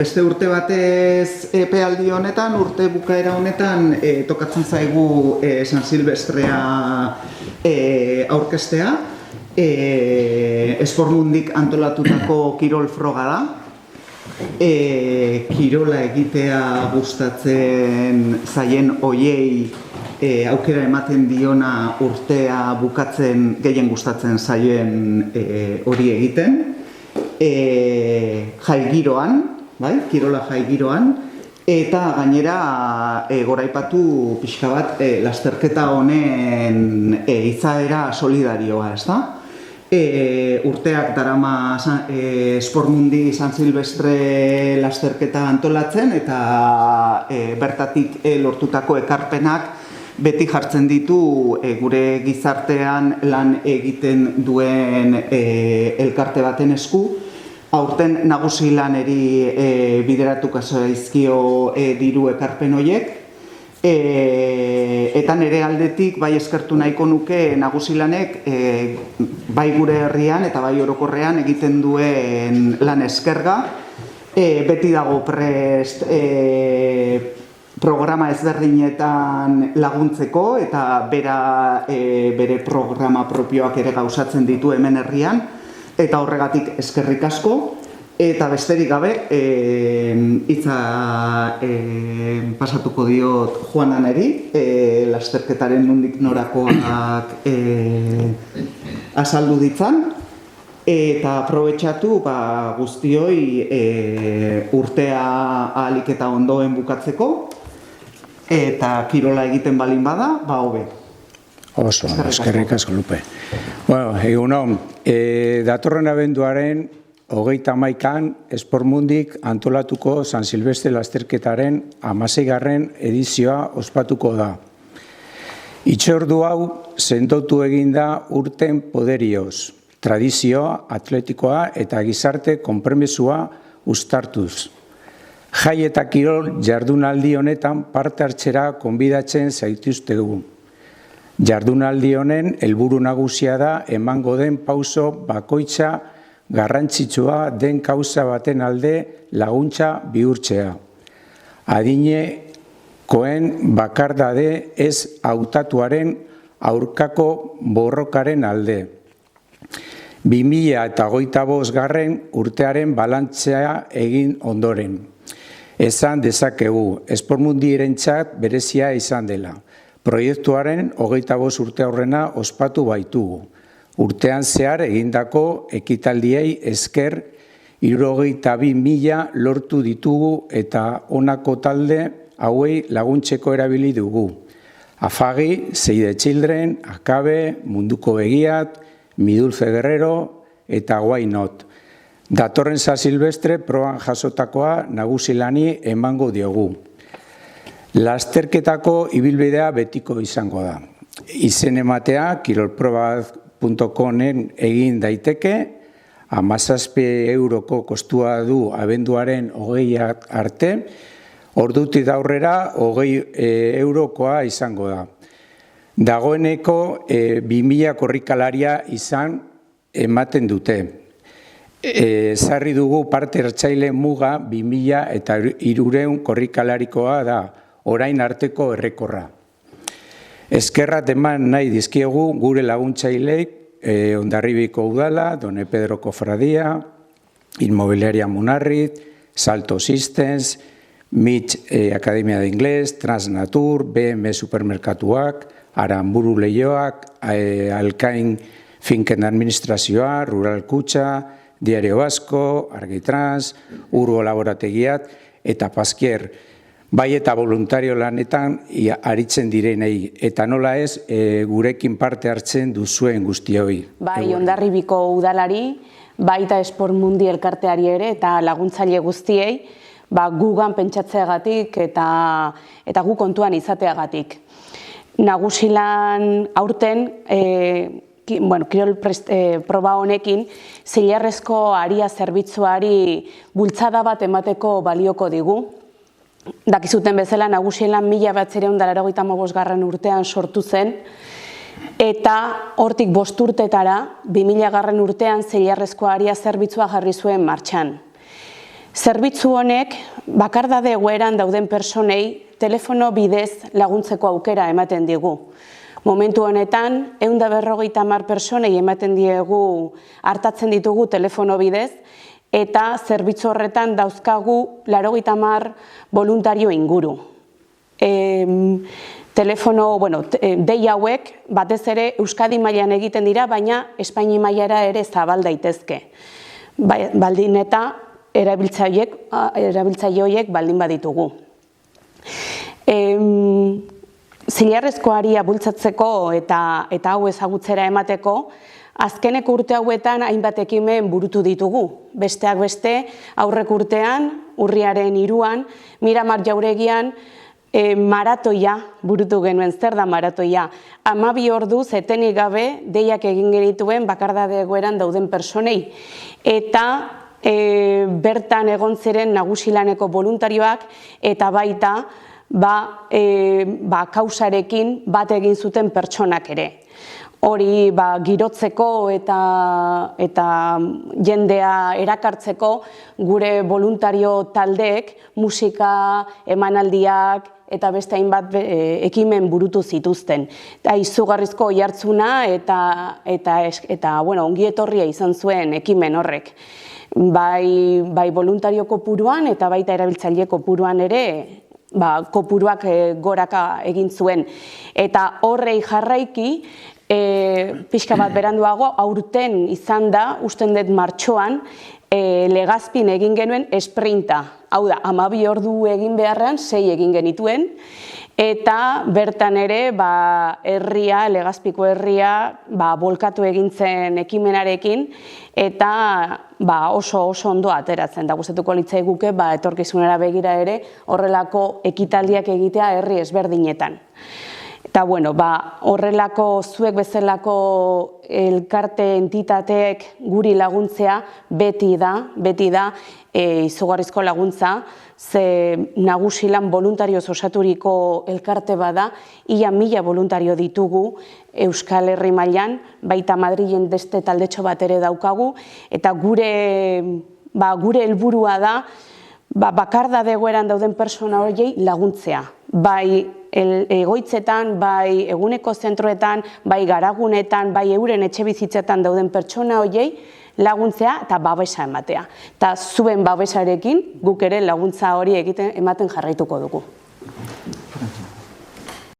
Beste urte batez epealdi honetan, urte bukaera honetan, tokatzen zaigu San Silvestrea aurkeztea. Espormundik antolatutako kirol froga da. Kirola egitea gustatzen zaien hoiei aukera ematen diona urtea bukatzen gehien gustatzen zaien hori egiten. Jai giroan, bai, kirola jai giroan, eta gainera goraipatu pixka bat lasterketa honen izaera solidarioa, ez da? Urteak darama Espormundi San Silvestre lasterketa antolatzen eta bertatik lortutako ekarpenak beti jartzen ditu gure gizartean lan egiten duen elkarte baten esku. Aurten nagusi laneri bideratuko zaizkio diru ekarpen horiek. Eta nire aldetik bai eskertu nahiko nuke nagusi lanek bai gure herrian eta bai orokorrean egiten duen lan eskerga. Beti dago prest programa ezberdinetan laguntzeko eta bere programa propioak ere gauzatzen ditu hemen herrian. Eta horregatik eskerrik asko, eta besterik gabe hitza pasatuko diot Juan Aneri, lasterketaren nondik norakoak azaldu ditzan, eta aprobetxatu guztioi urtea ahalik eta ondoen bukatzeko, eta kirola egiten balin bada, hobe. Oso, eskerrik asko, Lupe. Bueno, egunon, datorren abenduaren 31an Espormundik antolatuko San Silvestre lasterketaren 16. edizioa ospatuko da. Itxordu hau sendotu eginda urten poderioz, tradizioa, atletikoa eta gizarte konpromezua uztartuz. Jai eta kirol jardunaldi honetan parte hartzera konbidatzen zaituztegu. Jardunaldi honen helburu nagusia da emango den pauso bakoitza garrantzitsua den kauza baten alde laguntza bihurtzea. Adinekoen bakardade ez hautatuaren aurkako borrokaren alde. 2025 urtearen balantzea egin ondoren. Esan dezakegu, Espormundirentzat berezia izan dela. Proiektuaren 25 urte aurrena ospatu baitugu. Urtean zehar egindako ekitaldiei esker 62.000 lortu ditugu eta honako talde hauei laguntzeko erabili dugu. Afagi, Save the Children, Akabe, Munduko Begiat, Midulce Guerrero eta Why Not. Datorren San Silvestre proban jasotakoa nagusi lani emango diogu. Lasterketako ibilbidea betiko izango da. Izen ematea kirolproba.comen egin daiteke, 17 euroko kostua du abenduaren 20 arte, ordutik aurrera 20 eurokoa izango da. Dagoeneko 2000 korrikalaria izan ematen dute. Sarri dugu parte hartzaile muga 2300 korrikalarikoa da, orain arteko errekorra. Eskerrat eman nahi dizkiegu gure laguntzaileek Hondarribiko Udala, Done Pedro Kofradia, Inmobiliaria Munarrit, Salto Systems, Mitch Academia de Inglés, Transnatur, BM Supermerkatuak, Aramburu Leioak, Alkain Finken Administrazioa, Rural Kutxa, Diario Vasco, Argitrans, Urgo Laborategiat eta Paskier. Bai eta voluntario lanetan aritzen direnei, eta nola ez gurekin parte hartzen duzuen guztioi. Bai, Hondarribiko Udalari, baita Espormundi elkarteari ere eta laguntzaile guztiei, gugan pentsatzeagatik eta gu kontuan izateagatik. Nagusilan aurten, kirol proba honekin, zilarrezko aria zerbitzuari bultzada bat emateko balioko digu. Dakizuten bezala nagusielan 1985 urtean sortu zen, eta hortik 5 urtetara 2000 urtean zilarrezko aria zerbitzua jarri zuen martxan. Zerbitzu honek bakardade egoeran dauden personei telefono bidez laguntzeko aukera ematen digu. Momentu honetan, 150 personei ematen diegu hartatzen ditugu telefono bidez, eta zerbitzu horretan dauzkagu 80 voluntario inguru. Dei hauek batez ere Euskadi mailan egiten dira, baina Espaini mailara ere zabal daitezke. Baldin eta erabiltzaile horiek baldin baditugu. Zilarrezko aria bultzatzeko eta hau ezagutzera emateko, azkeneko urte hauetan hainbat ekimen burutu ditugu. Besteak beste, aurrek urtean, urriaren 3an, Miramar Jauregian maratoia burutu genuen. Zer da maratoia? 12 orduz etenik gabe deiak egin genituen bakardade egoeran dauden personei. Eta bertan egon ziren nagusilaneko voluntarioak eta baita kausarekin bat egin zuten pertsonak ere. Hori girotzeko eta jendea erakartzeko gure voluntario taldeek musika, emanaldiak eta beste hainbat ekimen burutu zituzten. Izugarrizko oihartzuna eta ongi etorria izan zuen ekimen horrek. Bai voluntario kopuruan eta baita erabiltzaile kopuruan ere kopuruak goraka egin zuen. Eta horrei jarraiki, pixka bat beranduago, aurten izan da, usten dut martxoan, Legazpin egin genuen esprinta. Hau da, 12 ordu egin beharrean, 6 egin genituen, eta bertan ere herria, Legazpiko herria, bolkatu egin zen ekimenarekin, eta oso ondo ateratzen da. Gustatuko litzaiguke etorkizunera begira ere horrelako ekitaldiak egitea herri ezberdinetan. Eta horrelako zuek bezalako elkarte entitateek guri laguntzea beti da izugarrizko laguntza, ze nagusilan voluntarioz osaturiko elkarte bada, ia 1000 voluntario ditugu Euskal Herri mailan, baita Madrilen beste taldetxo bat ere daukagu, eta gure helburua da bakardade egoeran dauden persona horiei laguntzea. Bai egoitzetan, bai eguneko zentroetan, bai garagunetan, bai euren etxe bizitzetan dauden pertsona horiei laguntzea eta babesa ematea. Eta zuen babesarekin guk ere laguntza hori ematen jarraituko dugu.